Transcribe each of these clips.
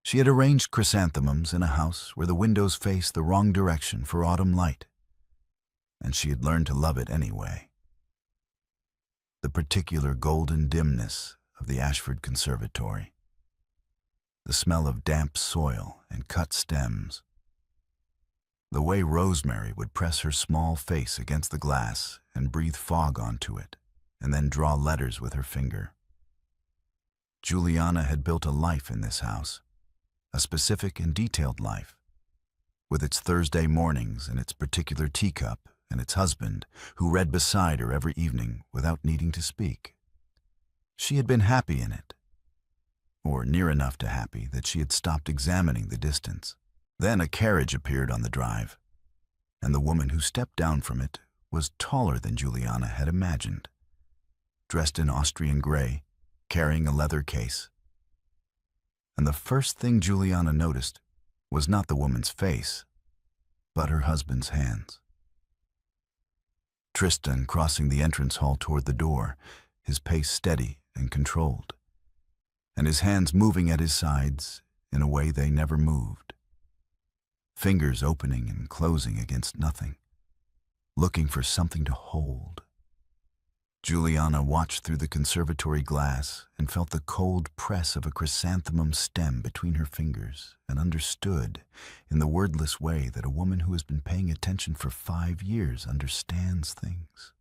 She had arranged chrysanthemums in a house where the windows faced the wrong direction for autumn light, and she had learned to love it anyway. The particular golden dimness of the Ashford Conservatory, the smell of damp soil and cut stems, the way Rosemary would press her small face against the glass and breathe fog onto it, and then draw letters with her finger. Juliana had built a life in this house, a specific and detailed life, with its Thursday mornings and its particular teacup and its husband, who read beside her every evening without needing to speak. She had been happy in it, or near enough to happy that she had stopped examining the distance. Then a carriage appeared on the drive, and the woman who stepped down from it was taller than Juliana had imagined, dressed in Austrian gray, carrying a leather case. And the first thing Juliana noticed was not the woman's face, but her husband's hands. Tristan crossing the entrance hall toward the door, his pace steady and controlled, and his hands moving at his sides in a way they never moved. Fingers opening and closing against nothing, looking for something to hold. Juliana watched through the conservatory glass and felt the cold press of a chrysanthemum stem between her fingers and understood, in the wordless way that a woman who has been paying attention for 5 years understands things,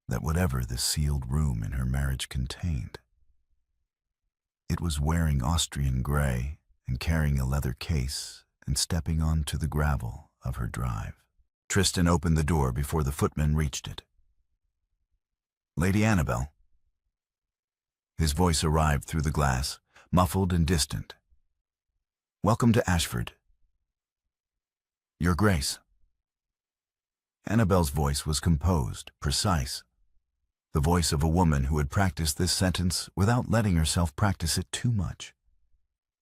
that whatever the sealed room in her marriage contained, it was wearing Austrian gray and carrying a leather case and stepping onto the gravel of her drive. Tristan opened the door before the footman reached it. "Lady Annabel." His voice arrived through the glass, muffled and distant. "Welcome to Ashford." "Your Grace." Annabel's voice was composed, precise, the voice of a woman who had practiced this sentence without letting herself practice it too much.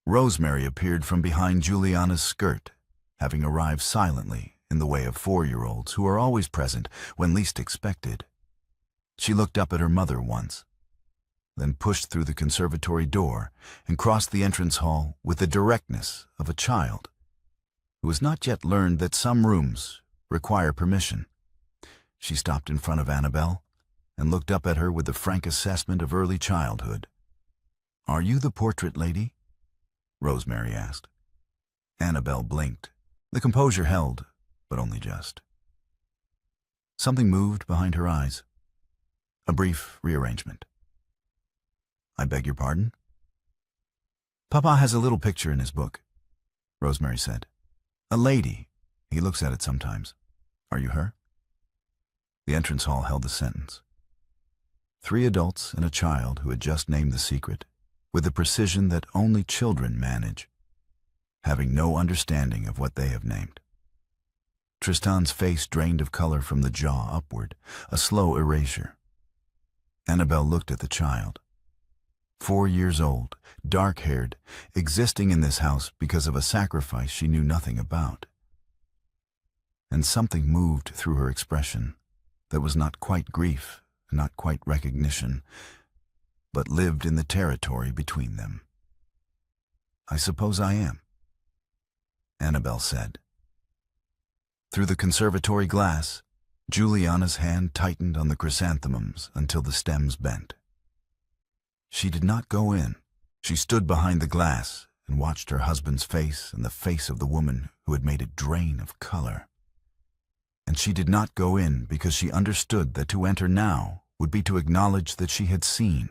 Rosemary appeared from behind Juliana's skirt, having arrived silently in the way of 4-year-olds who are always present when least expected. She looked up at her mother once, then pushed through the conservatory door and crossed the entrance hall with the directness of a child who has not yet learned that some rooms require permission. She stopped in front of Annabel and looked up at her with the frank assessment of early childhood. "Are you the portrait lady?" Rosemary asked. Annabel blinked. The composure held, but only just. Something moved behind her eyes. A brief rearrangement. "I beg your pardon?" "Papa has a little picture in his book," Rosemary said. "A lady. He looks at it sometimes. Are you her?" The entrance hall held the sentence. 3 adults and a child who had just named the secret, with the precision that only children manage, having no understanding of what they have named. Tristan's face drained of color from the jaw upward, a slow erasure. Annabel looked at the child. 4 years old, dark-haired, existing in this house because of a sacrifice she knew nothing about. And something moved through her expression that was not quite grief, not quite recognition, but lived in the territory between them. "I suppose I am," Annabel said. Through the conservatory glass, Juliana's hand tightened on the chrysanthemums until the stems bent. She did not go in. She stood behind the glass and watched her husband's face and the face of the woman who had made it drain of color. And she did not go in because she understood that to enter now would be to acknowledge that she had seen,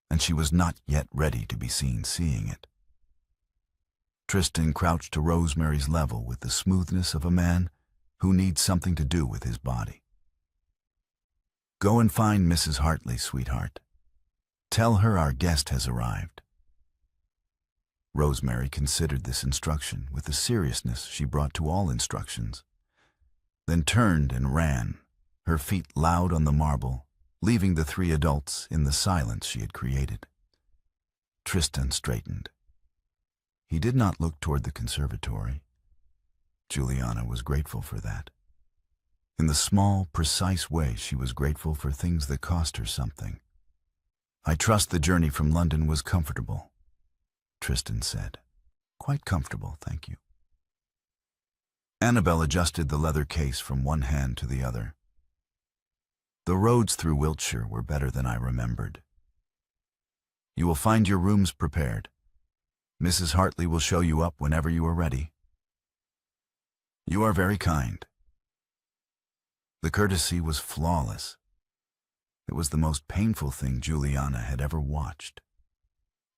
and she was not yet ready to be seen seeing it. Tristan crouched to Rosemary's level with the smoothness of a man who needs something to do with his body. "Go and find Mrs. Hartley, sweetheart. Tell her our guest has arrived." Rosemary considered this instruction with the seriousness she brought to all instructions, then turned and ran, her feet loud on the marble, leaving the 3 adults in the silence she had created. Tristan straightened. He did not look toward the conservatory. Juliana was grateful for that. In the small, precise way she was grateful for things that cost her something. "I trust the journey from London was comfortable." Tristan said. Quite comfortable, thank you. Annabel adjusted the leather case from one hand to the other. The roads through Wiltshire were better than I remembered. You will find your rooms prepared. Mrs. Hartley will show you up whenever you are ready. You are very kind. The courtesy was flawless. It was the most painful thing Juliana had ever watched.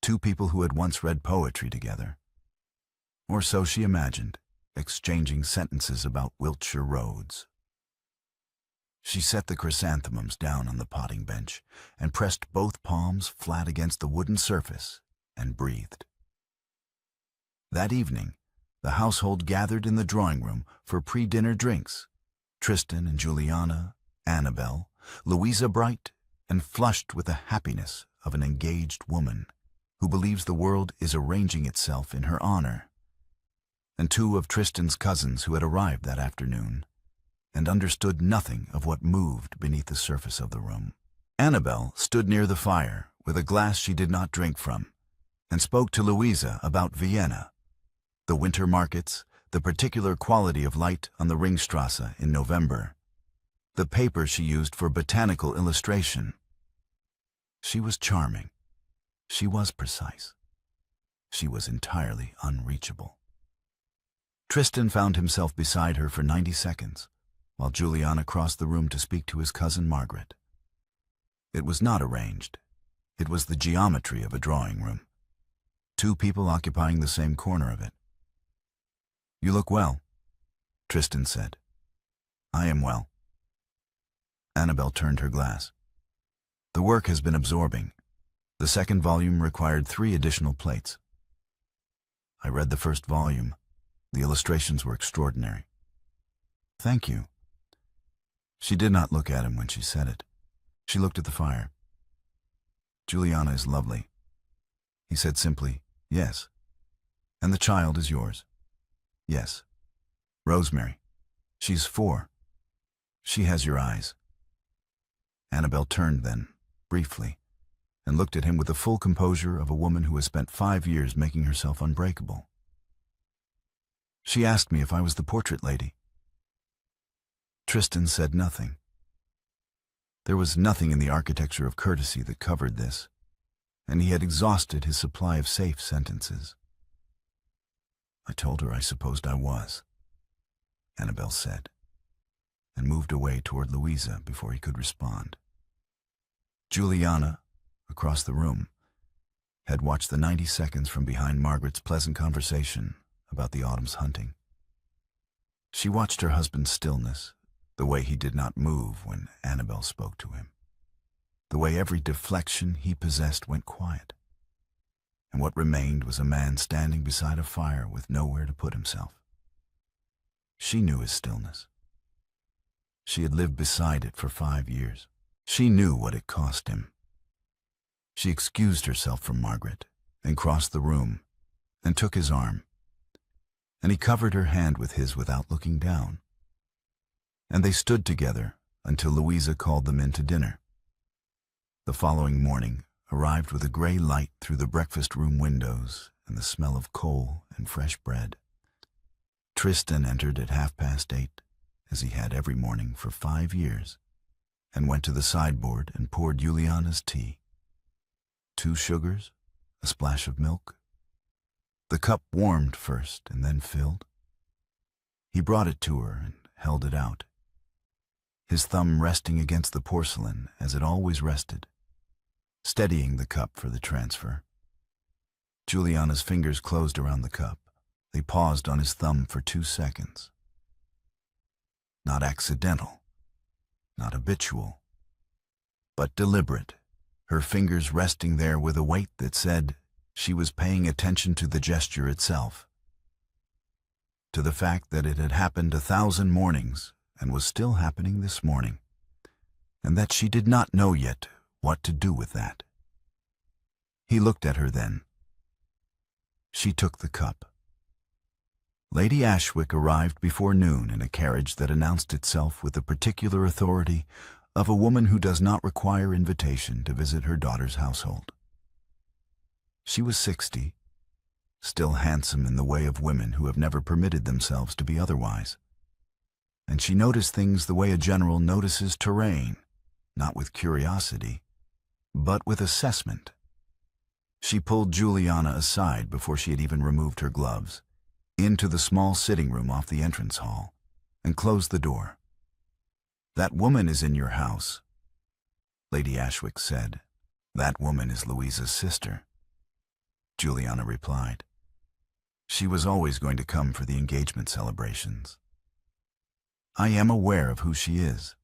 Two people who had once read poetry together. Or so she imagined, exchanging sentences about Wiltshire roads. She set the chrysanthemums down on the potting bench and pressed both palms flat against the wooden surface and breathed. That evening, the household gathered in the drawing room for pre-dinner drinks. Tristan and Juliana, Annabel, Louisa bright and flushed with the happiness of an engaged woman who believes the world is arranging itself in her honor, and two of Tristan's cousins who had arrived that afternoon and understood nothing of what moved beneath the surface of the room. Annabel stood near the fire with a glass she did not drink from and spoke to Louisa about Vienna, the winter markets, the particular quality of light on the Ringstrasse in November, the paper she used for botanical illustration. She was charming. She was precise. She was entirely unreachable. Tristan found himself beside her for 90 seconds, while Juliana crossed the room to speak to his cousin Margaret. It was not arranged. It was the geometry of a drawing room. Two people occupying the same corner of it. You look well, Tristan said. I am well. Annabel turned her glass. The work has been absorbing. The second volume required 3 additional plates. I read the first volume. The illustrations were extraordinary. Thank you. She did not look at him when she said it. She looked at the fire. Juliana is lovely. He said simply, yes. And the child is yours. Yes. Rosemary. She's 4. She has your eyes. Annabel turned then, briefly, and looked at him with the full composure of a woman who has spent 5 years making herself unbreakable. She asked me if I was the portrait lady. Tristan said nothing. There was nothing in the architecture of courtesy that covered this, and he had exhausted his supply of safe sentences. I told her I supposed I was, Annabel said, and moved away toward Louisa before he could respond. Juliana, across the room, had watched the 90 seconds from behind Margaret's pleasant conversation about the autumn's hunting. She watched her husband's stillness, the way he did not move when Annabel spoke to him, the way every deflection he possessed went quiet, and what remained was a man standing beside a fire with nowhere to put himself. She knew his stillness. She had lived beside it for 5 years. She knew what it cost him. She excused herself from Margaret and crossed the room and took his arm, and he covered her hand with his without looking down. And they stood together until Louisa called them in to dinner. The following morning arrived with a gray light through the breakfast room windows and the smell of coal and fresh bread. Tristan entered at 8:30, as he had every morning for 5 years, and went to the sideboard and poured Juliana's tea. 2 sugars, a splash of milk. The cup warmed first and then filled. He brought it to her and held it out, his thumb resting against the porcelain as it always rested, steadying the cup for the transfer. Juliana's fingers closed around the cup. They paused on his thumb for 2 seconds. Not accidental, not habitual, but deliberate, her fingers resting there with a weight that said she was paying attention to the gesture itself, to the fact that it had happened 1,000 mornings and was still happening this morning, and that she did not know yet what to do with that. He looked at her then. She took the cup. Lady Ashwick arrived before noon in a carriage that announced itself with the particular authority of a woman who does not require invitation to visit her daughter's household. She was 60, still handsome in the way of women who have never permitted themselves to be otherwise. And she noticed things the way a general notices terrain, not with curiosity, but with assessment. She pulled Juliana aside before she had even removed her gloves, into the small sitting room off the entrance hall, and closed the door. "That woman is in your house," Lady Ashwick said. "That woman is Louisa's sister," Juliana replied. "She was always going to come for the engagement celebrations." "I am aware of who she is."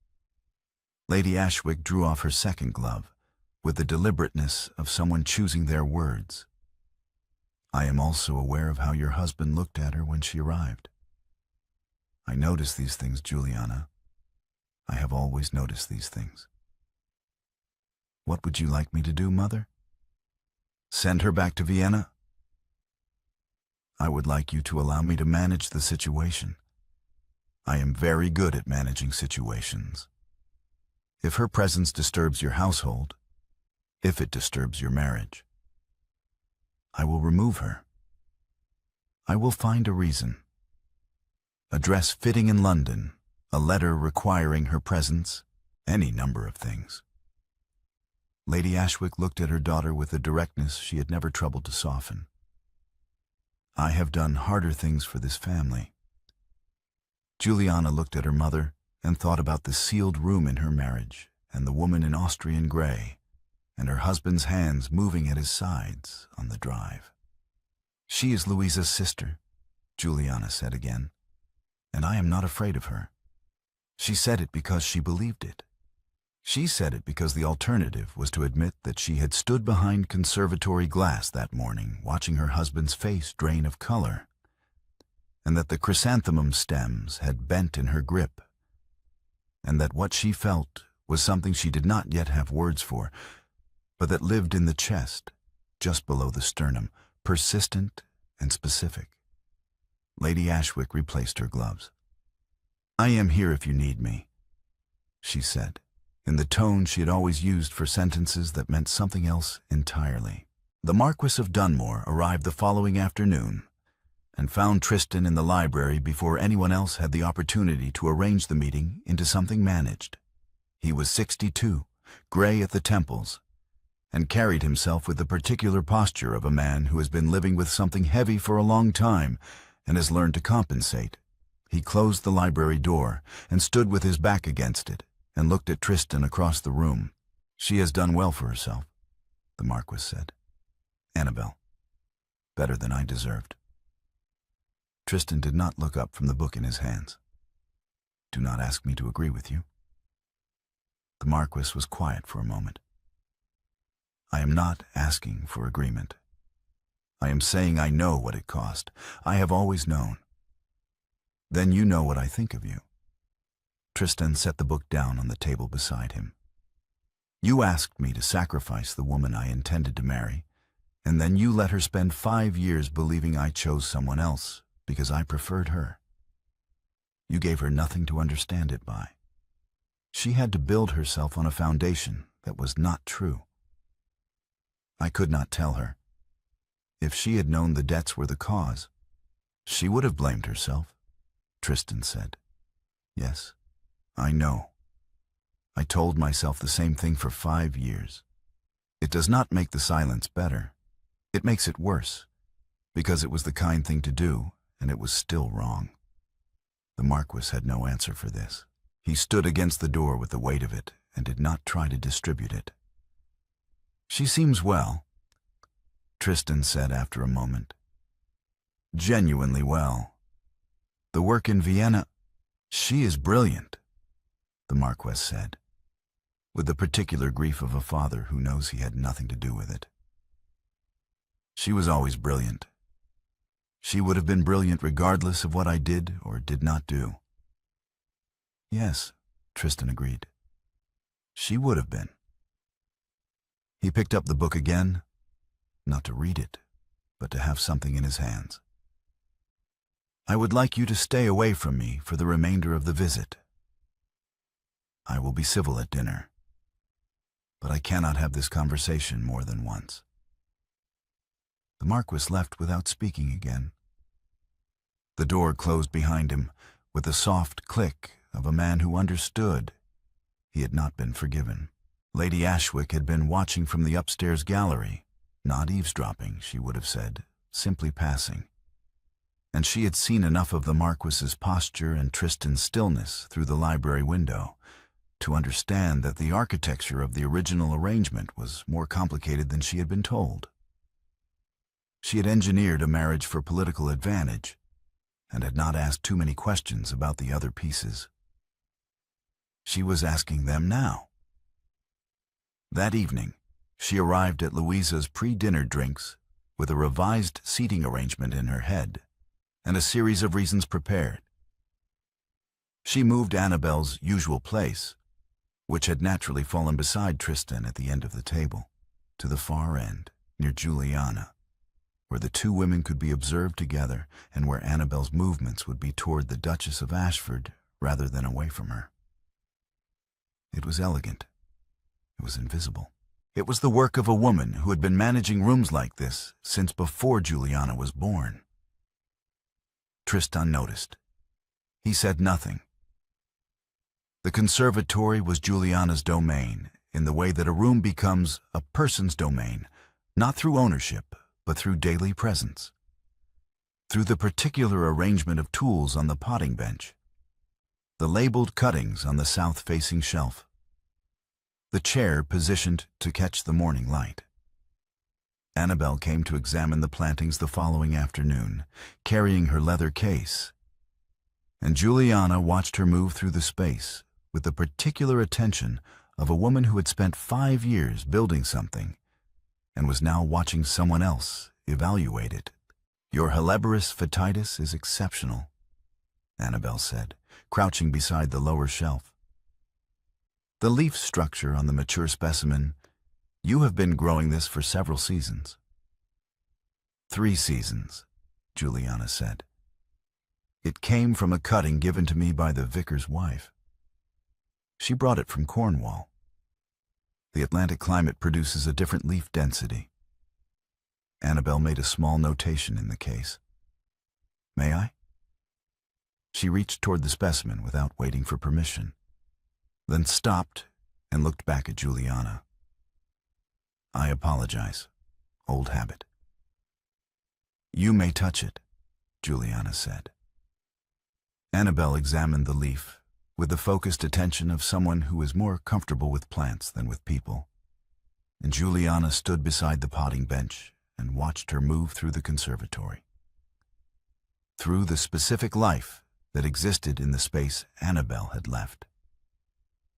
Lady Ashwick drew off her second glove, with the deliberateness of someone choosing their words. "I am also aware of how your husband looked at her when she arrived. I notice these things, Juliana. I have always noticed these things." "What would you like me to do, Mother? Send her back to Vienna?" "I would like you to allow me to manage the situation. I am very good at managing situations. If her presence disturbs your household, if it disturbs your marriage, I will remove her. I will find a reason. A dress fitting in London, a letter requiring her presence, any number of things." Lady Ashwick looked at her daughter with a directness she had never troubled to soften. "I have done harder things for this family." Juliana looked at her mother and thought about the sealed room in her marriage and the woman in Austrian grey, and her husband's hands moving at his sides on the drive. "She is Louisa's sister," Juliana said again, "and I am not afraid of her. She said it because she believed it. She said it because the alternative was to admit that she had stood behind conservatory glass that morning watching her husband's face drain of color, and that the chrysanthemum stems had bent in her grip, and that what she felt was something she did not yet have words for, but that lived in the chest, just below the sternum, persistent and specific. Lady Ashwick replaced her gloves. "I am here if you need me," she said, in the tone she had always used for sentences that meant something else entirely. The Marquis of Dunmore arrived the following afternoon and found Tristan in the library before anyone else had the opportunity to arrange the meeting into something managed. He was 62, gray at the temples, and carried himself with the particular posture of a man who has been living with something heavy for a long time and has learned to compensate. He closed the library door and stood with his back against it and looked at Tristan across the room. "She has done well for herself," the Marquis said. "Annabel, better than I deserved." Tristan did not look up from the book in his hands. "Do not ask me to agree with you." The Marquis was quiet for a moment. "I am not asking for agreement. I am saying I know what it cost. I have always known." "Then you know what I think of you." Tristan set the book down on the table beside him. "You asked me to sacrifice the woman I intended to marry, and then you let her spend 5 years believing I chose someone else because I preferred her. You gave her nothing to understand it by. She had to build herself on a foundation that was not true. I could not tell her. If she had known the debts were the cause, she would have blamed herself," Tristan said. "Yes, I know. I told myself the same thing for 5 years. It does not make the silence better. It makes it worse, because it was the kind thing to do, and it was still wrong." The Marquis had no answer for this. He stood against the door with the weight of it and did not try to distribute it. "She seems well," Tristan said after a moment. "Genuinely well. The work in Vienna—" "She is brilliant," the Marquis said, with the particular grief of a father who knows he had nothing to do with it. "She was always brilliant. She would have been brilliant regardless of what I did or did not do." "Yes," Tristan agreed. "She would have been." He picked up the book again, not to read it, but to have something in his hands. "I would like you to stay away from me for the remainder of the visit. I will be civil at dinner, but I cannot have this conversation more than once." The Marquis left without speaking again. The door closed behind him with the soft click of a man who understood he had not been forgiven. Lady Ashwick had been watching from the upstairs gallery, not eavesdropping, she would have said, simply passing. And she had seen enough of the Marquis's posture and Tristan's stillness through the library window to understand that the architecture of the original arrangement was more complicated than she had been told. She had engineered a marriage for political advantage and had not asked too many questions about the other pieces. She was asking them now. That evening, she arrived at Louisa's pre-dinner drinks with a revised seating arrangement in her head and a series of reasons prepared. She moved Annabel's usual place, which had naturally fallen beside Tristan at the end of the table, to the far end, near Juliana, where the two women could be observed together and where Annabel's movements would be toward the Duchess of Ashford rather than away from her. It was elegant. It was invisible. It was the work of a woman who had been managing rooms like this since before Juliana was born. Tristan noticed. He said nothing. The conservatory was Juliana's domain, in the way that a room becomes a person's domain, not through ownership, but through daily presence. Through the particular arrangement of tools on the potting bench, the labeled cuttings on the south-facing shelf, the chair positioned to catch the morning light. Annabel came to examine the plantings the following afternoon, carrying her leather case, and Juliana watched her move through the space with the particular attention of a woman who had spent 5 years building something and was now watching someone else evaluate it. "Your Helleborus foetus is exceptional," Annabel said, crouching beside the lower shelf. "The leaf structure on the mature specimen, you have been growing this for several seasons." "3 seasons," Juliana said. "It came from a cutting given to me by the vicar's wife. She brought it from Cornwall. The Atlantic climate produces a different leaf density." Annabel made a small notation in the case. "May I?" She reached toward the specimen without waiting for permission, then stopped and looked back at Juliana. "I apologize. Old habit." "You may touch it," Juliana said. Annabel examined the leaf with the focused attention of someone who is more comfortable with plants than with people, and Juliana stood beside the potting bench and watched her move through the conservatory. Through the specific life that existed in the space Annabel had left.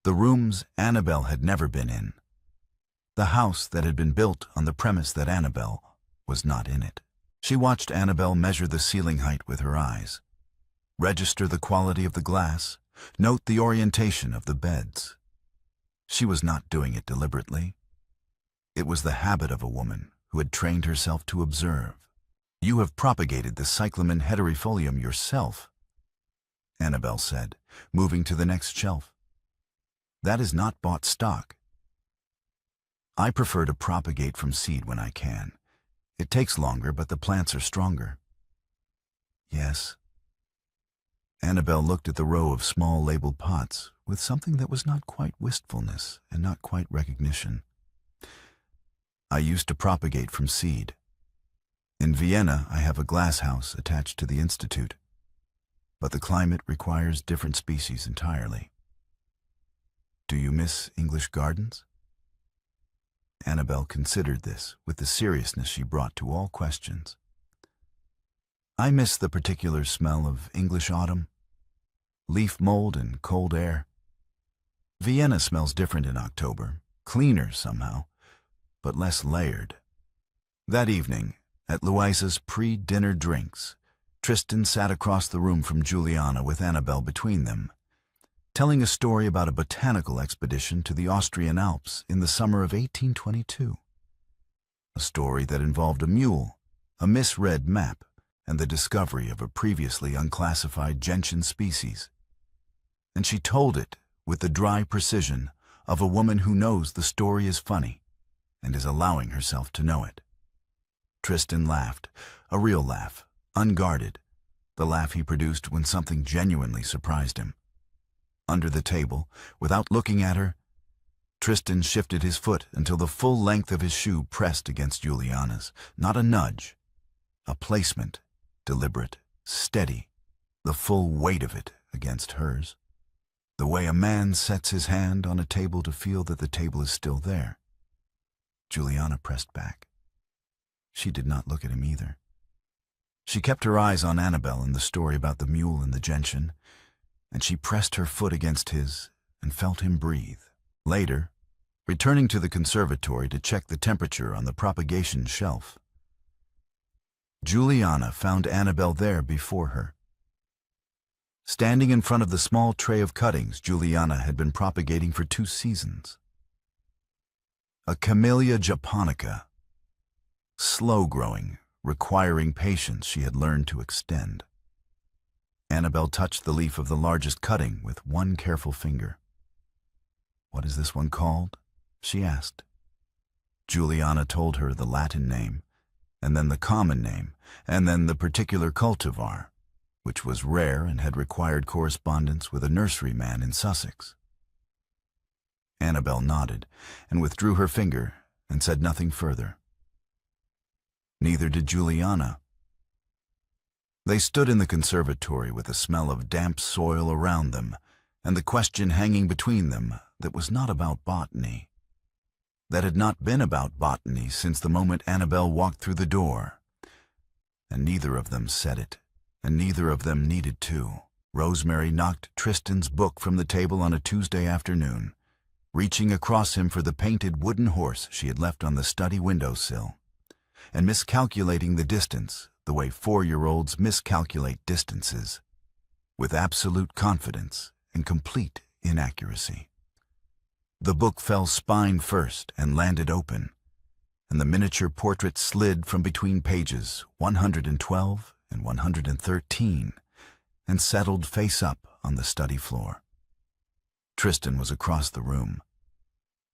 The rooms Annabel had never been in. The house that had been built on the premise that Annabel was not in it. She watched Annabel measure the ceiling height with her eyes, register the quality of the glass, note the orientation of the beds. She was not doing it deliberately. It was the habit of a woman who had trained herself to observe. "You have propagated the cyclamen hederifolium yourself," Annabel said, moving to the next shelf. "That is not bought stock. I prefer to propagate from seed when I can. It takes longer, but the plants are stronger." "Yes." Annabel looked at the row of small labeled pots with something that was not quite wistfulness and not quite recognition. "I used to propagate from seed. In Vienna, I have a glass house attached to the Institute, but the climate requires different species entirely." "Do you miss English gardens?" Annabel considered this with the seriousness she brought to all questions. "I miss the particular smell of English autumn, leaf mold and cold air. Vienna smells different in October, cleaner somehow, but less layered." That evening, at Louisa's pre-dinner drinks, Tristan sat across the room from Juliana with Annabel between them, telling a story about a botanical expedition to the Austrian Alps in the summer of 1822. A story that involved a mule, a misread map, and the discovery of a previously unclassified gentian species. And she told it with the dry precision of a woman who knows the story is funny and is allowing herself to know it. Tristan laughed, a real laugh, unguarded, the laugh he produced when something genuinely surprised him. Under the table, without looking at her, Tristan shifted his foot until the full length of his shoe pressed against Juliana's. Not a nudge, a placement, deliberate, steady, the full weight of it against hers. The way a man sets his hand on a table to feel that the table is still there. Juliana pressed back. She did not look at him either. She kept her eyes on Annabel and the story about the mule and the gentian, and she pressed her foot against his and felt him breathe. Later, returning to the conservatory to check the temperature on the propagation shelf, Juliana found Annabel there before her. Standing in front of the small tray of cuttings Juliana had been propagating for 2 seasons. A Camellia japonica, slow-growing, requiring patience she had learned to extend. Annabel touched the leaf of the largest cutting with one careful finger. "What is this one called?" she asked. Juliana told her the Latin name, and then the common name, and then the particular cultivar, which was rare and had required correspondence with a nurseryman in Sussex. Annabel nodded and withdrew her finger and said nothing further. Neither did Juliana. They stood in the conservatory with the smell of damp soil around them and the question hanging between them that was not about botany, that had not been about botany since the moment Annabel walked through the door. And neither of them said it, and neither of them needed to. Rosemary knocked Tristan's book from the table on a Tuesday afternoon, reaching across him for the painted wooden horse she had left on the study windowsill, and miscalculating the distance the way 4-year-olds miscalculate distances, with absolute confidence and complete inaccuracy. The book fell spine first and landed open, and the miniature portrait slid from between pages 112 and 113 and settled face up on the study floor. Tristan was across the room.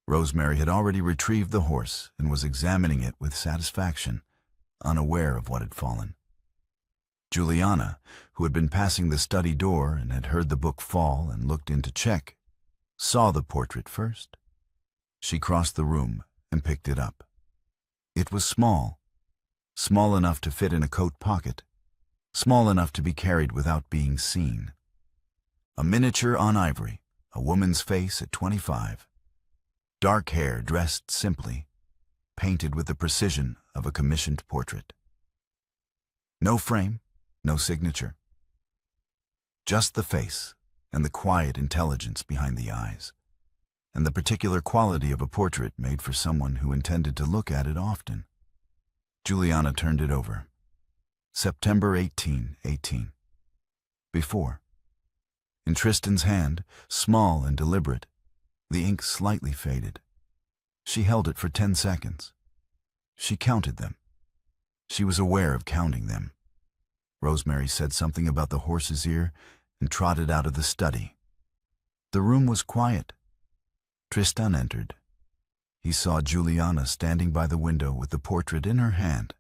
Rosemary had already retrieved the horse and was examining it with satisfaction, unaware of what had fallen. Juliana, who had been passing the study door and had heard the book fall and looked in to check, saw the portrait first. She crossed the room and picked it up. It was small, small enough to fit in a coat pocket, small enough to be carried without being seen. A miniature on ivory, a woman's face at 25, dark hair dressed simply, painted with the precision of a commissioned portrait. No frame, no signature. Just the face and the quiet intelligence behind the eyes, and the particular quality of a portrait made for someone who intended to look at it often. Juliana turned it over. September 1818. Before. In Tristan's hand, small and deliberate, the ink slightly faded. She held it for 10 seconds. She counted them. She was aware of counting them. Rosemary said something about the horse's ear and trotted out of the study. The room was quiet. Tristan entered. He saw Juliana standing by the window with the portrait in her hand,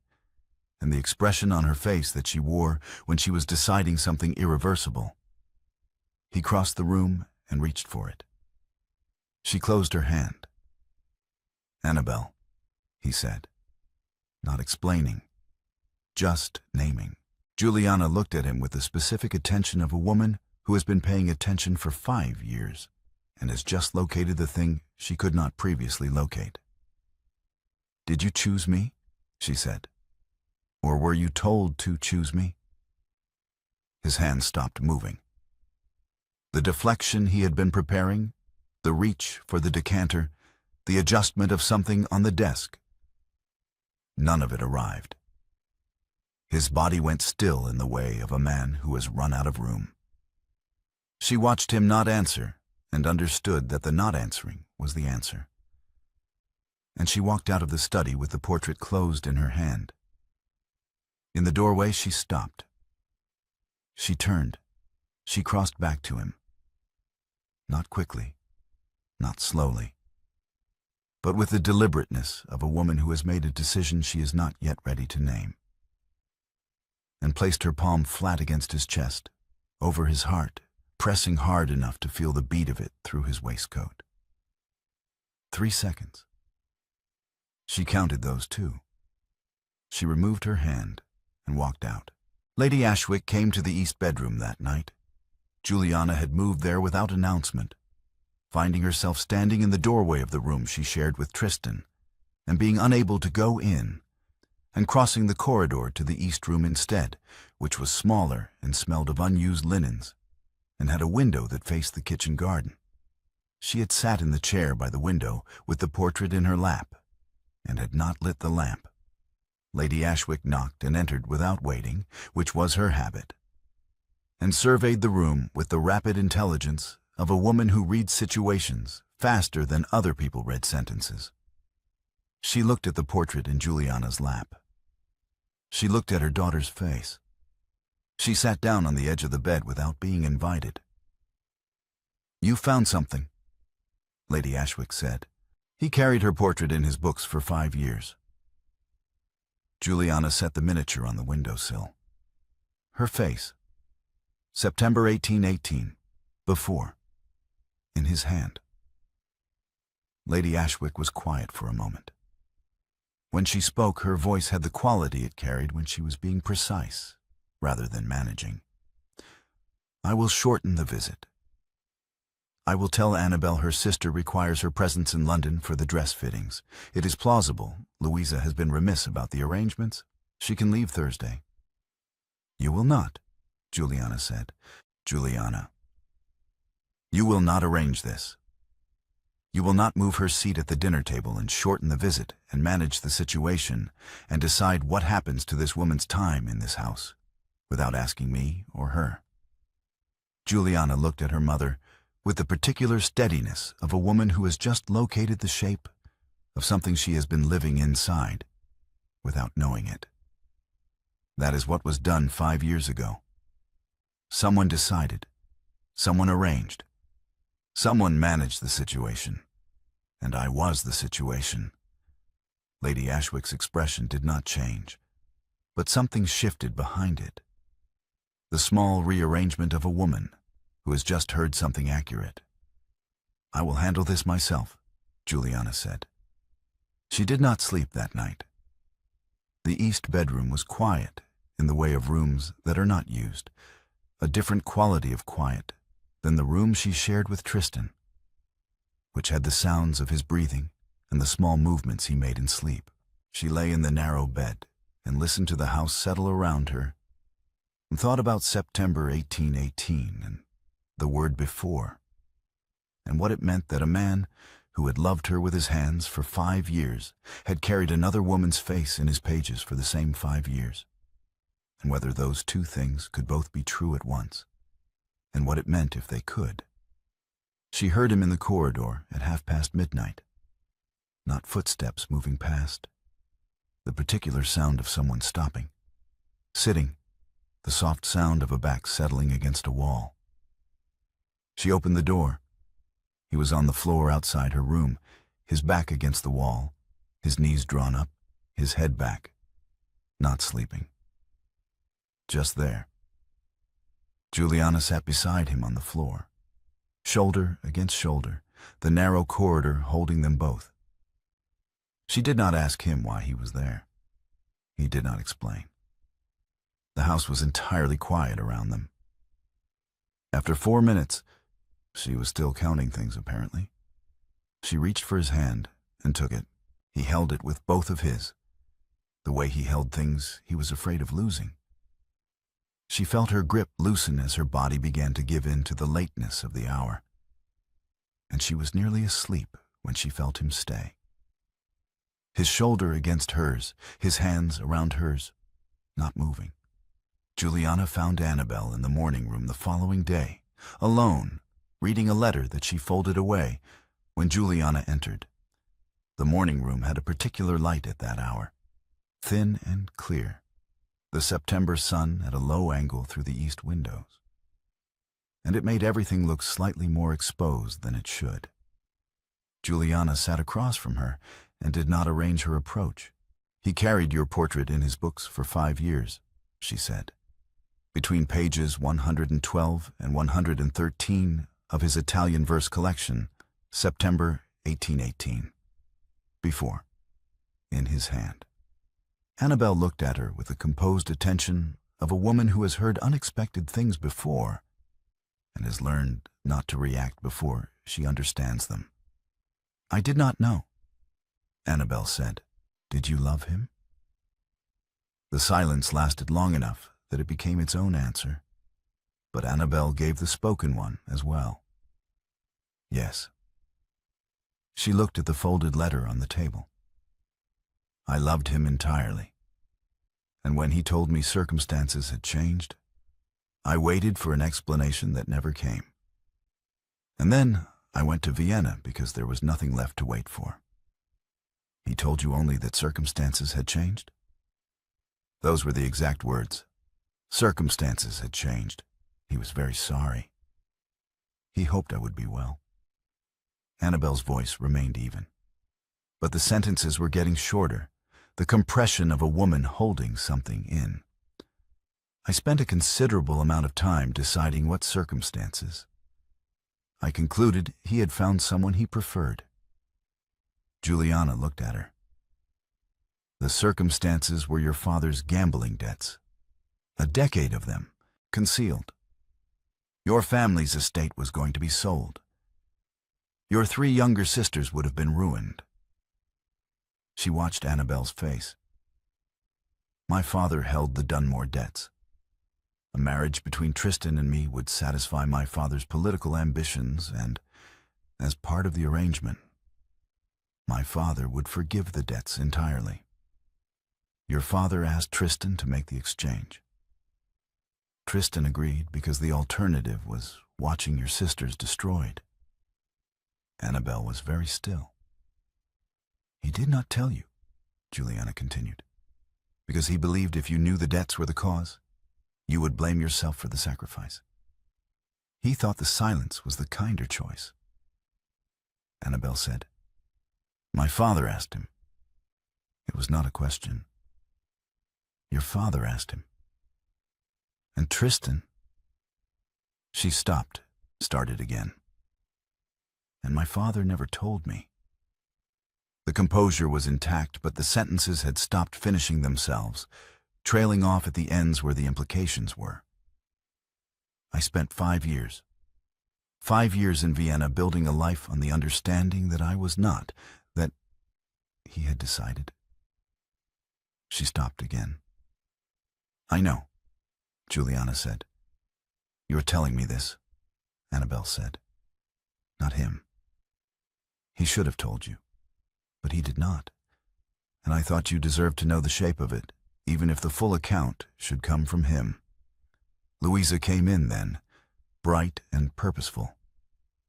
and the expression on her face that she wore when she was deciding something irreversible. He crossed the room and reached for it. She closed her hand. "Annabel," he said, not explaining, just naming. Juliana looked at him with the specific attention of a woman who has been paying attention for 5 years and has just located the thing she could not previously locate. "Did you choose me?" she said. "Or were you told to choose me?" His hand stopped moving. The deflection he had been preparing, the reach for the decanter, the adjustment of something on the desk, none of it arrived. His body went still in the way of a man who has run out of room. She watched him not answer and understood that the not answering was the answer. And she walked out of the study with the portrait closed in her hand. In the doorway she stopped. She turned. She crossed back to him. Not quickly, not slowly. but with the deliberateness of a woman who has made a decision she is not yet ready to name, and placed her palm flat against his chest, over his heart, pressing hard enough to feel the beat of it through his waistcoat. 3 seconds. She counted those too. She removed her hand and walked out. Lady Ashwick came to the east bedroom that night. Juliana had moved there without announcement, finding herself standing in the doorway of the room she shared with Tristan, and being unable to go in, and crossing the corridor to the east room instead, which was smaller and smelled of unused linens, and had a window that faced the kitchen garden. She had sat in the chair by the window with the portrait in her lap, and had not lit the lamp. Lady Ashwick knocked and entered without waiting, which was her habit, and surveyed the room with the rapid intelligence of a woman who reads situations faster than other people read sentences. She looked at the portrait in Juliana's lap. She looked at her daughter's face. She sat down on the edge of the bed without being invited. "You found something," Lady Ashwick said. He carried her portrait in his books for 5 years. Juliana set the miniature on the windowsill. Her face, September 1818, before, in his hand. Lady Ashwick was quiet for a moment. When she spoke, her voice had the quality it carried when she was being precise, rather than managing. "I will shorten the visit. I will tell Annabel her sister requires her presence in London for the dress fittings. It is plausible Louisa has been remiss about the arrangements. She can leave Thursday." "You will not," Juliana said. "Juliana, you will not arrange this. You will not move her seat at the dinner table and shorten the visit and manage the situation and decide what happens to this woman's time in this house without asking me or her." Juliana looked at her mother with the particular steadiness of a woman who has just located the shape of something she has been living inside without knowing it. That is what was done 5 years ago. Someone decided, someone arranged, someone managed the situation, and I was the situation. Lady Ashwick's expression did not change, but something shifted behind it. The small rearrangement of a woman who has just heard something accurate. "I will handle this myself," Juliana said. She did not sleep that night. The east bedroom was quiet in the way of rooms that are not used, a different quality of quiet than the room she shared with Tristan, which had the sounds of his breathing and the small movements he made in sleep. She lay in the narrow bed and listened to the house settle around her and thought about September 1818 and the word before, and what it meant that a man who had loved her with his hands for 5 years had carried another woman's face in his pages for the same 5 years, and whether those two things could both be true at once, and what it meant if they could. She heard him in the corridor at midnight. Not footsteps moving past, the particular sound of someone stopping, sitting, the soft sound of a back settling against a wall. She opened the door. He was on the floor outside her room, his back against the wall, his knees drawn up, his head back, not sleeping. Just there. Juliana sat beside him on the floor, shoulder against shoulder, the narrow corridor holding them both. She did not ask him why he was there. He did not explain. The house was entirely quiet around them. After 4 minutes, she was still counting things apparently, she reached for his hand and took it. He held it with both of his, the way he held things he was afraid of losing. She felt her grip loosen as her body began to give in to the lateness of the hour, and she was nearly asleep when she felt him stay. His shoulder against hers, his hands around hers, not moving. Juliana found Annabel in the morning room the following day, alone, reading a letter that she folded away when Juliana entered. The morning room had a particular light at that hour, thin and clear, the September sun at a low angle through the east windows, and it made everything look slightly more exposed than it should. Juliana sat across from her and did not arrange her approach. "He carried your portrait in his books for 5 years," she said. "Between pages 112 and 113 of his Italian verse collection, September 1818. Before, in his hand." Annabel looked at her with the composed attention of a woman who has heard unexpected things before and has learned not to react before she understands them. "I did not know," Annabel said. "Did you love him?" The silence lasted long enough that it became its own answer, but Annabel gave the spoken one as well. "Yes." She looked at the folded letter on the table. "I loved him entirely, and when he told me circumstances had changed, I waited for an explanation that never came. And then I went to Vienna because there was nothing left to wait for." "He told you only that circumstances had changed?" "Those were the exact words. Circumstances had changed. He was very sorry. He hoped I would be well." Annabel's voice remained even, but the sentences were getting shorter, the compression of a woman holding something in. "I spent a considerable amount of time deciding what circumstances. I concluded he had found someone he preferred." Juliana looked at her. "The circumstances were your father's gambling debts. A decade of them, concealed. Your family's estate was going to be sold. Your 3 younger sisters would have been ruined." She watched Annabel's face. "My father held the Dunmore debts. A marriage between Tristan and me would satisfy my father's political ambitions, and, as part of the arrangement, my father would forgive the debts entirely. Your father asked Tristan to make the exchange. Tristan agreed because the alternative was watching your sisters destroyed." Annabel was very still. "He did not tell you," Juliana continued, "because he believed if you knew the debts were the cause, you would blame yourself for the sacrifice. He thought the silence was the kinder choice." Annabel said, "My father asked him. It was not a question. Your father asked him. And Tristan—" She stopped, started again. "And my father never told me." The composure was intact, but the sentences had stopped finishing themselves, trailing off at the ends where the implications were. "I spent 5 years. 5 years in Vienna building a life on the understanding that I was not, that he had decided." She stopped again. "I know," Juliana said. "You're telling me this," Annabel said. "Not him. He should have told you, but he did not, and I thought you deserved to know the shape of it, even if the full account should come from him. Louisa came in then, bright and purposeful,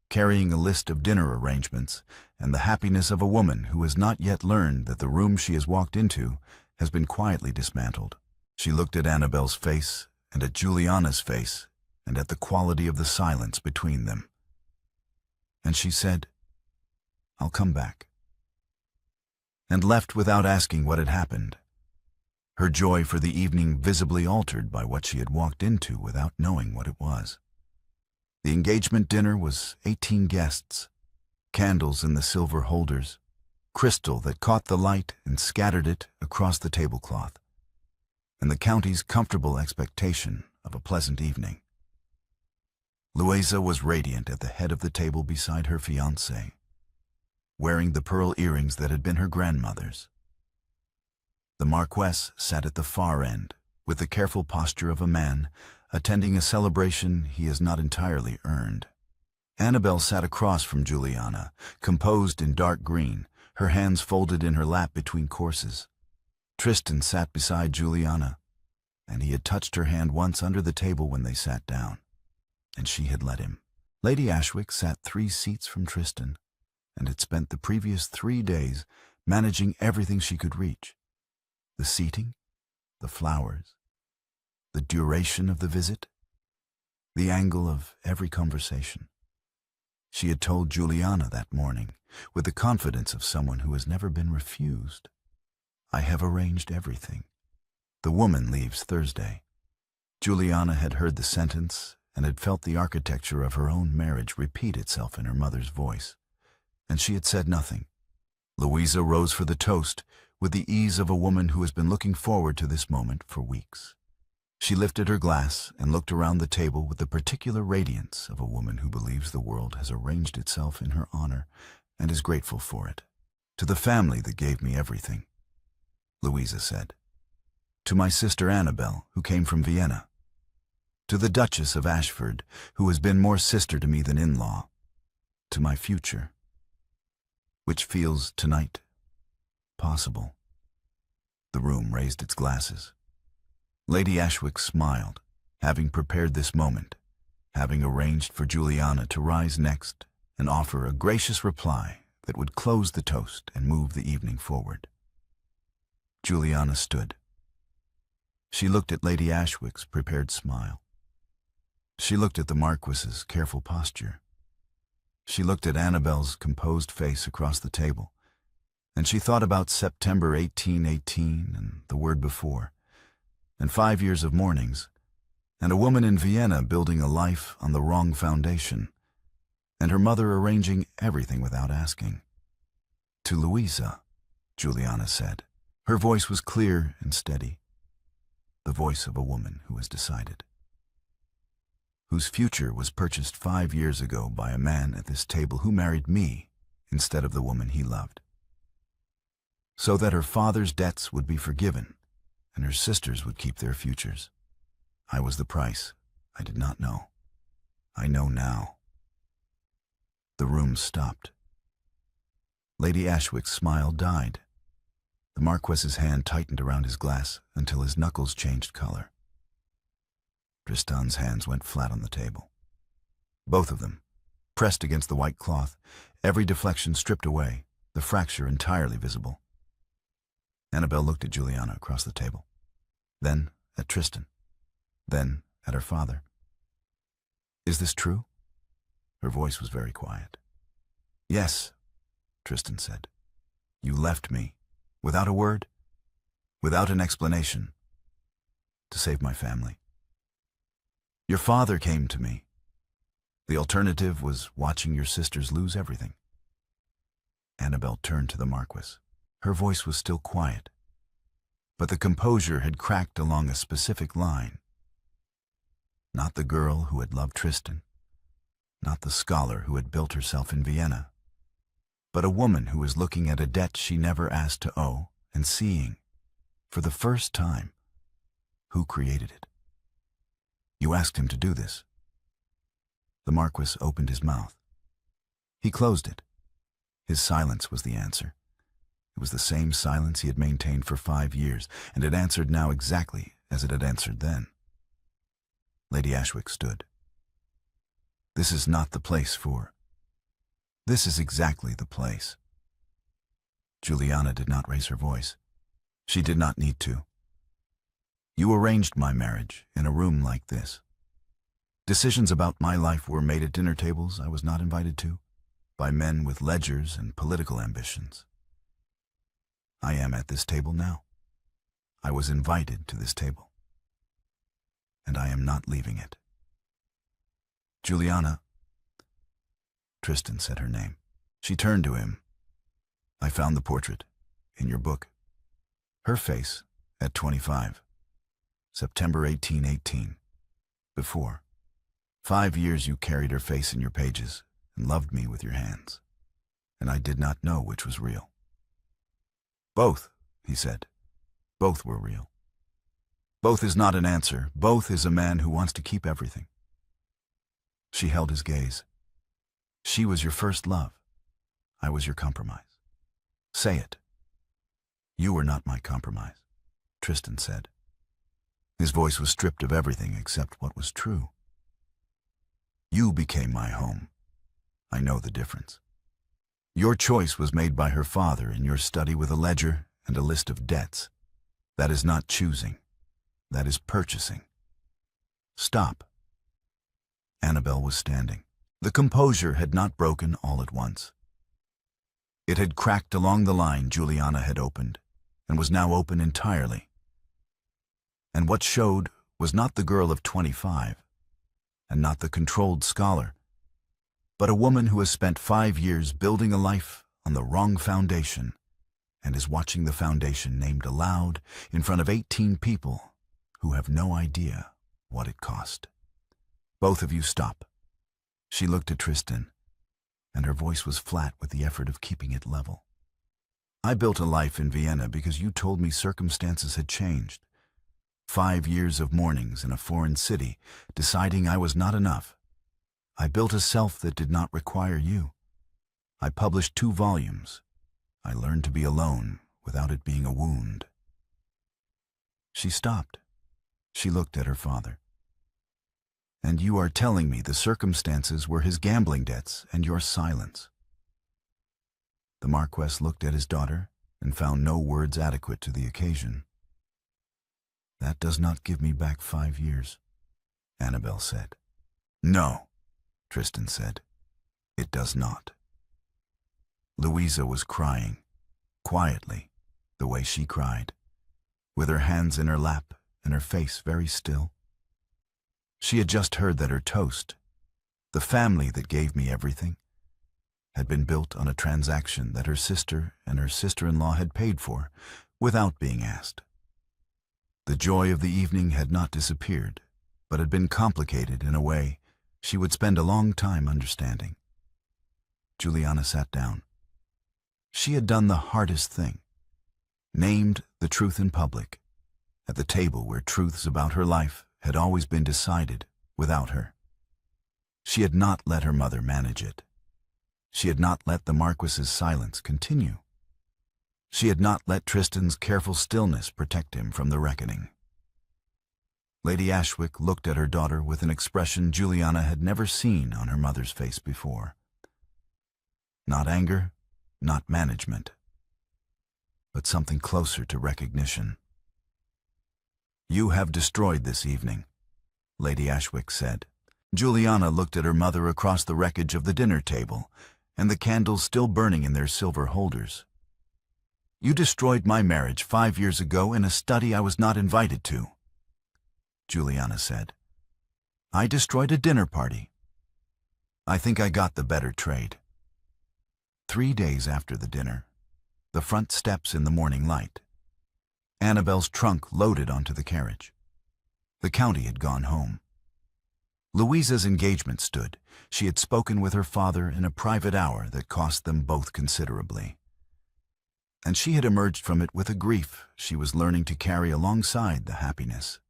carrying a list of dinner arrangements and the happiness of a woman who has not yet learned that the room she has walked into has been quietly dismantled." She looked at Annabel's face and at Juliana's face and at the quality of the silence between them. And she said, "I'll come back," and left without asking what had happened, her joy for the evening visibly altered by what she had walked into without knowing what it was. The engagement dinner was 18 guests, candles in the silver holders, crystal that caught the light and scattered it across the tablecloth, and the county's comfortable expectation of a pleasant evening. Louisa was radiant at the head of the table beside her fiancé, wearing the pearl earrings that had been her grandmother's. The Marquis sat at the far end, with the careful posture of a man attending a celebration he has not entirely earned. Annabel sat across from Juliana, composed in dark green, her hands folded in her lap between courses. Tristan sat beside Juliana, and he had touched her hand once under the table when they sat down, and she had let him. Lady Ashwick sat 3 seats from Tristan, and had spent the previous 3 days managing everything she could reach: the seating, the flowers, the duration of the visit, the angle of every conversation. She had told Juliana that morning, with the confidence of someone who has never been refused. I have arranged everything. The woman leaves Thursday. Juliana had heard the sentence and had felt the architecture of her own marriage repeat itself in her mother's voice, and she had said nothing. Louisa rose for the toast with the ease of a woman who has been looking forward to this moment for weeks. She lifted her glass and looked around the table with the particular radiance of a woman who believes the world has arranged itself in her honor and is grateful for it. To the family that gave me everything, Louisa said. To my sister Annabel, who came from Vienna. To the Duchess of Ashford, who has been more sister to me than in-law. To my future, which feels tonight possible. The room raised its glasses. Lady Ashwick smiled, having prepared this moment, having arranged for Juliana to rise next and offer a gracious reply that would close the toast and move the evening forward. Juliana stood. She looked at Lady Ashwick's prepared smile. She looked at the Marquis's careful posture. She looked at Annabel's composed face across the table, and she thought about September 1818 and the word before, and 5 years of mournings, and a woman in Vienna building a life on the wrong foundation, and her mother arranging everything without asking. To Louisa, Juliana said. Her voice was clear and steady, the voice of a woman who has decided, whose future was purchased 5 years ago by a man at this table who married me instead of the woman he loved, so that her father's debts would be forgiven and her sisters would keep their futures. I was the price. I did not know. I know now. The room stopped. Lady Ashwick's smile died. The Marquis's hand tightened around his glass until his knuckles changed color. Tristan's hands went flat on the table. Both of them, pressed against the white cloth, every deflection stripped away, the fracture entirely visible. Annabel looked at Juliana across the table, then at Tristan, then at her father. Is this true? Her voice was very quiet. Yes, Tristan said. You left me, without a word, without an explanation, to save my family. Your father came to me. The alternative was watching your sisters lose everything. Annabel turned to the Marquis. Her voice was still quiet, but the composure had cracked along a specific line. Not the girl who had loved Tristan, not the scholar who had built herself in Vienna, but a woman who was looking at a debt she never asked to owe and seeing, for the first time, who created it. You asked him to do this. The Marquis opened his mouth. He closed it. His silence was the answer. It was the same silence he had maintained for 5 years, and it answered now exactly as it had answered then. Lady Ashwick stood. This is not the place for... This is exactly the place. Juliana did not raise her voice. She did not need to. You arranged my marriage in a room like this. Decisions about my life were made at dinner tables I was not invited to, by men with ledgers and political ambitions. I am at this table now. I was invited to this table. And I am not leaving it. Juliana, Tristan said her name. She turned to him. I found the portrait, in your book. Her face, at 25. September 1818. Before. 5 years you carried her face in your pages and loved me with your hands. And I did not know which was real. Both, he said. Both were real. Both is not an answer. Both is a man who wants to keep everything. She held his gaze. She was your first love. I was your compromise. Say it. You were not my compromise, Tristan said. His voice was stripped of everything except what was true. You became my home. I know the difference. Your choice was made by her father in your study with a ledger and a list of debts. That is not choosing. That is purchasing. Stop. Annabel was standing. The composure had not broken all at once. It had cracked along the line Juliana had opened, and was now open entirely. And what showed was not the girl of 25, and not the controlled scholar, but a woman who has spent 5 years building a life on the wrong foundation, and is watching the foundation named aloud in front of 18 people who have no idea what it cost. Both of you stop. She looked at Tristan, and her voice was flat with the effort of keeping it level. I built a life in Vienna because you told me circumstances had changed. 5 years of mornings in a foreign city, deciding I was not enough. I built a self that did not require you. I published 2 volumes. I learned to be alone without it being a wound. She stopped. She looked at her father. And you are telling me the circumstances were his gambling debts and your silence. The Marquis looked at his daughter and found no words adequate to the occasion. That does not give me back 5 years, Annabel said. No, Tristan said. It does not. Louisa was crying, quietly, the way she cried, with her hands in her lap and her face very still. She had just heard that her toast, the family that gave me everything, had been built on a transaction that her sister and her sister-in-law had paid for, without being asked. The joy of the evening had not disappeared, but had been complicated in a way she would spend a long time understanding. Juliana sat down. She had done the hardest thing, named the truth in public, at the table where truths about her life had always been decided without her. She had not let her mother manage it. She had not let the Marquis's silence continue. She had not let Tristan's careful stillness protect him from the reckoning. Lady Ashwick looked at her daughter with an expression Juliana had never seen on her mother's face before. Not anger, not management, but something closer to recognition. You have destroyed this evening, Lady Ashwick said. Juliana looked at her mother across the wreckage of the dinner table, and the candles still burning in their silver holders. You destroyed my marriage 5 years ago in a study I was not invited to, Juliana said. I destroyed a dinner party. I think I got the better trade. 3 days after the dinner, the front steps in the morning light, Annabel's trunk loaded onto the carriage. The county had gone home. Louisa's engagement stood. She had spoken with her father in a private hour that cost them both considerably. And she had emerged from it with a grief she was learning to carry alongside the happiness,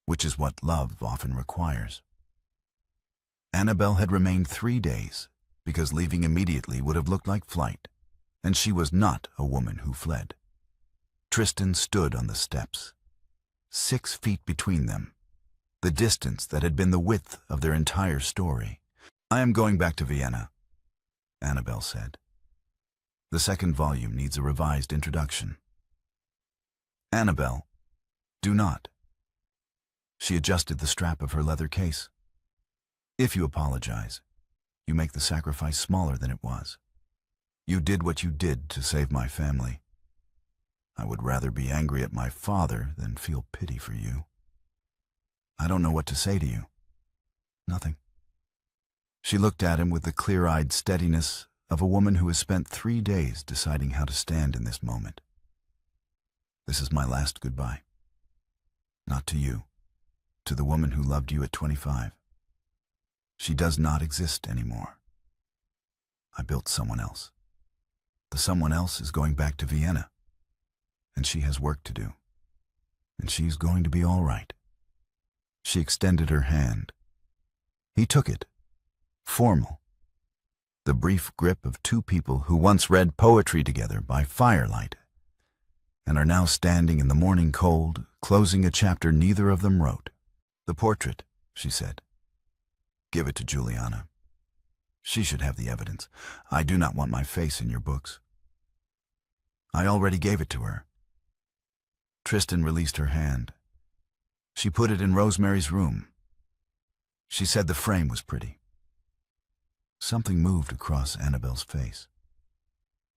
which is what love often requires. Annabel had remained 3 days, because leaving immediately would have looked like flight, and she was not a woman who fled. Tristan stood on the steps, 6 feet between them, the distance that had been the width of their entire story. I am going back to Vienna, Annabel said. The 2nd volume needs a revised introduction. Annabel, do not. She adjusted the strap of her leather case. If you apologize, you make the sacrifice smaller than it was. You did what you did to save my family. I would rather be angry at my father than feel pity for you. I don't know what to say to you. Nothing. She looked at him with the clear-eyed steadiness of a woman who has spent 3 days deciding how to stand in this moment. This is my last goodbye. Not to you, to the woman who loved you at 25. She does not exist anymore. I built someone else. The someone else is going back to Vienna, and she has work to do, and she's going to be all right. She extended her hand. He took it, formal, the brief grip of 2 people who once read poetry together by firelight, and are now standing in the morning cold, closing a chapter neither of them wrote. The portrait, she said. Give it to Juliana. She should have the evidence. I do not want my face in your books. I already gave it to her. Tristan released her hand. She put it in Rosemary's room. She said the frame was pretty. something moved across Annabelle's face.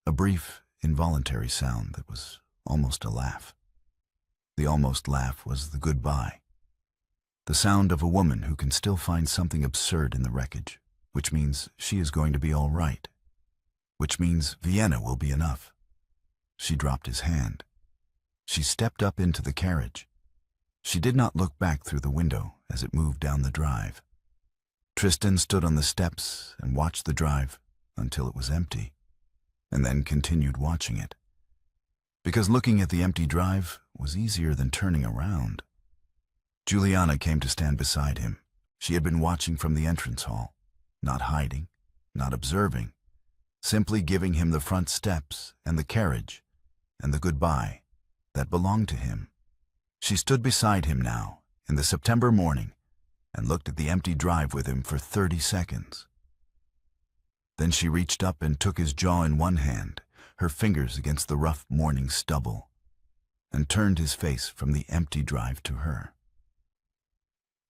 A brief, involuntary sound that was almost a laugh. The almost laugh was the goodbye. The sound of a woman who can still find something absurd in the wreckage, which means she is going to be all right. Which means Vienna will be enough. She dropped his hand. She stepped up into the carriage. She did not look back through the window as it moved down the drive. Tristan stood on the steps and watched the drive until it was empty, and then continued watching it. Because looking at the empty drive was easier than turning around. Juliana came to stand beside him. She had been watching from the entrance hall, not hiding, not observing, simply giving him the front steps and the carriage and the goodbye that belonged to him. She stood beside him now, in the September morning, and looked at the empty drive with him for 30 seconds. Then she reached up and took his jaw in one hand, her fingers against the rough morning stubble, and turned his face from the empty drive to her.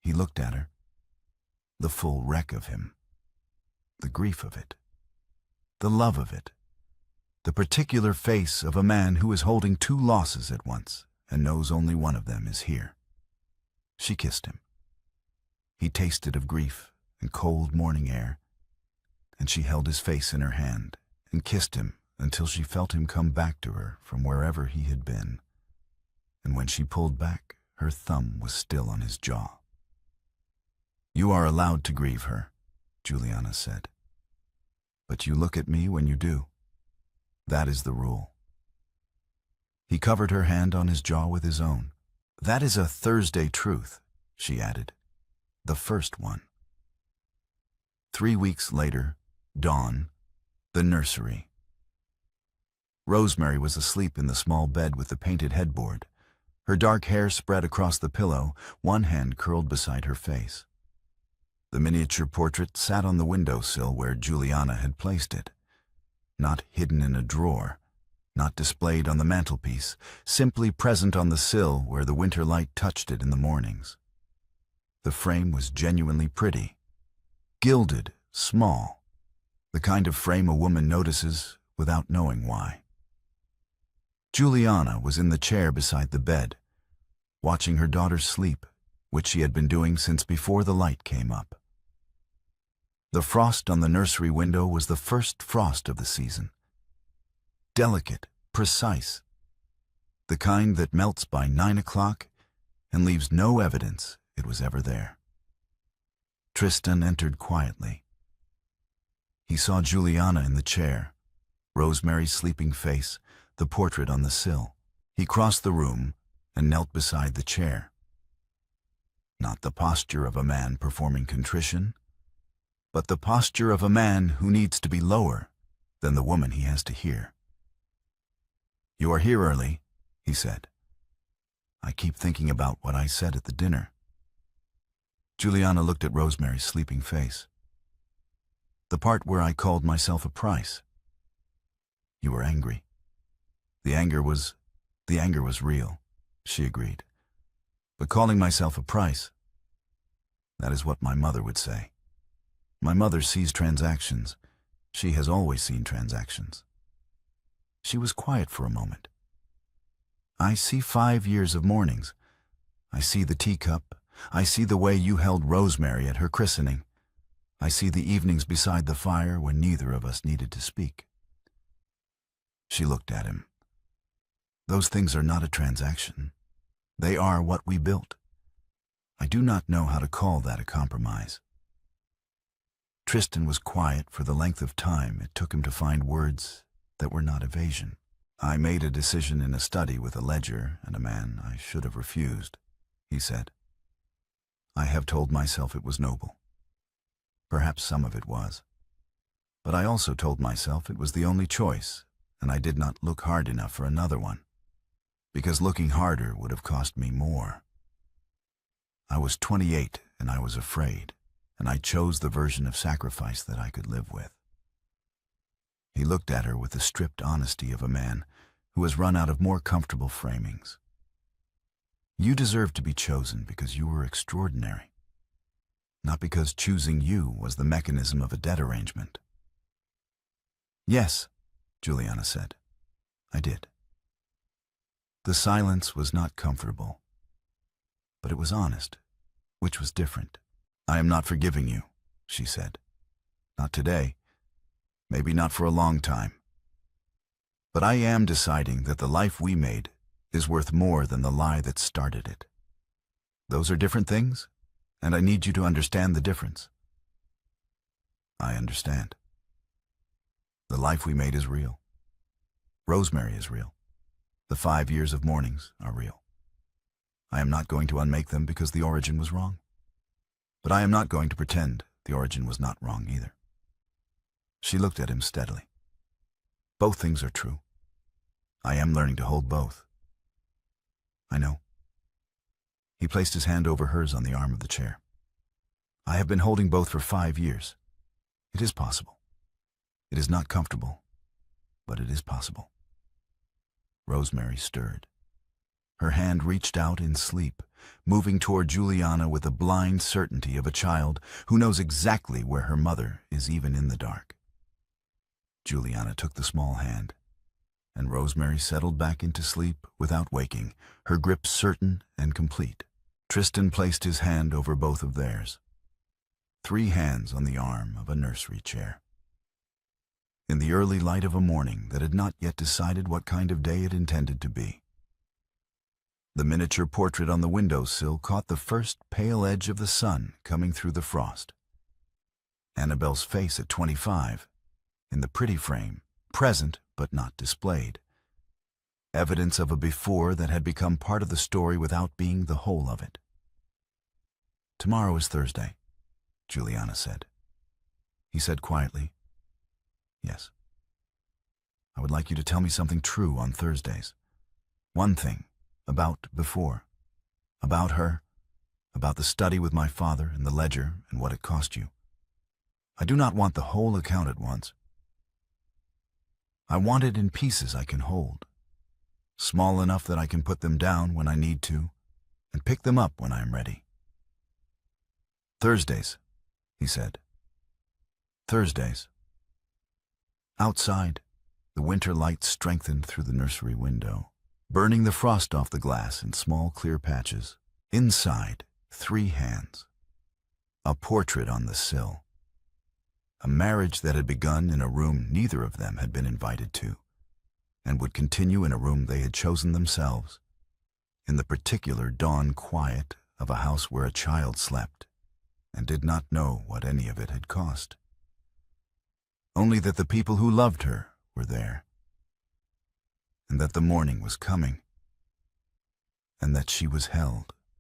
He looked at her, the full wreck of him, the grief of it, the love of it, the particular face of a man who is holding two losses at once and knows only one of them is here. She kissed him. He tasted of grief and cold morning air, and she held his face in her hand and kissed him until she felt him come back to her from wherever he had been. And when she pulled back, her thumb was still on his jaw. "You are allowed to grieve her," Juliana said. "But you look at me when you do. That is the rule." He covered her hand on his jaw with his own. "That is a Thursday truth," she added. "The first one." 3 weeks later, dawn, the nursery. Rosemary was asleep in the small bed with the painted headboard, her dark hair spread across the pillow, one hand curled beside her face. The miniature portrait sat on the windowsill where Juliana had placed it, not hidden in a drawer, not displayed on the mantelpiece, simply present on the sill where the winter light touched it in the mornings. The frame was genuinely pretty, gilded, small, the kind of frame a woman notices without knowing why. Juliana was in the chair beside the bed, watching her daughter sleep, which she had been doing since before the light came up. The frost on the nursery window was the first frost of the season. Delicate, precise, the kind that melts by 9 o'clock and leaves no evidence it was ever there. Tristan entered quietly. He saw Juliana in the chair, Rosemary's sleeping face, the portrait on the sill. He crossed the room and knelt beside the chair. Not the posture of a man performing contrition, but the posture of a man who needs to be lower than the woman he has to hear. "You are here early," he said. "I keep thinking about what I said at the dinner." Juliana looked at Rosemary's sleeping face. "The part where I called myself a price. You were angry." The anger was real," she agreed. "But calling myself a price, that is what my mother would say. My mother sees transactions. She has always seen transactions." She was quiet for a moment. "I see 5 years of mornings. I see the teacup. I see the way you held Rosemary at her christening. I see the evenings beside the fire when neither of us needed to speak." She looked at him. "Those things are not a transaction. They are what we built. I do not know how to call that a compromise." Tristan was quiet for the length of time it took him to find words that were not evasion. "I made a decision in a study with a ledger and a man I should have refused," he said. "I have told myself it was noble. Perhaps some of it was. But I also told myself it was the only choice, and I did not look hard enough for another one, because looking harder would have cost me more. I was 28 and I was afraid, and I chose the version of sacrifice that I could live with." He looked at her with the stripped honesty of a man who has run out of more comfortable framings. "You deserve to be chosen because you were extraordinary. not because choosing you was the mechanism of a debt arrangement. Yes, Juliana said. I did. The silence was not comfortable, but it was honest, which was different. I am not forgiving you, she said. Not today, maybe not for a long time. But I am deciding that the life we made is worth more than the lie that started it. Those are different things, and I need you to understand the difference. I understand. The life we made is real. Rosemary is real. The 5 years of mournings are real. I am not going to unmake them because the origin was wrong. But I am not going to pretend the origin was not wrong either. She looked at him steadily. Both things are true. I am learning to hold both. I know. He placed his hand over hers on the arm of the chair. I have been holding both for 5 years. It is possible. It is not comfortable, but it is possible. Rosemary stirred. Her hand reached out in sleep, moving toward Juliana with the blind certainty of a child who knows exactly where her mother is even in the dark. Juliana took the small hand, and Rosemary settled back into sleep without waking, her grip certain and complete. Tristan placed his hand over both of theirs. 3 hands on the arm of a nursery chair. In the early light of a morning that had not yet decided what kind of day it intended to be. The miniature portrait on the windowsill caught the first pale edge of the sun coming through the frost. Annabelle's face at 25, in the pretty frame, present but not displayed. Evidence of a before that had become part of the story without being the whole of it. Tomorrow is Thursday, Juliana said. He said quietly, yes. I would like you to tell me something true on Thursdays. One thing, about before. About her, about the study with my father and the ledger and what it cost you. I do not want the whole account at once. I want it in pieces I can hold, small enough that I can put them down when I need to, and pick them up when I am ready. Thursdays, he said. Thursdays. Outside, the winter light strengthened through the nursery window, burning the frost off the glass in small clear patches. Inside, 3 hands. A portrait on the sill. A marriage that had begun in a room neither of them had been invited to, and would continue in a room they had chosen themselves, in the particular dawn quiet of a house where a child slept, and did not know what any of it had cost. Only that the people who loved her were there, and that the morning was coming, and that she was held.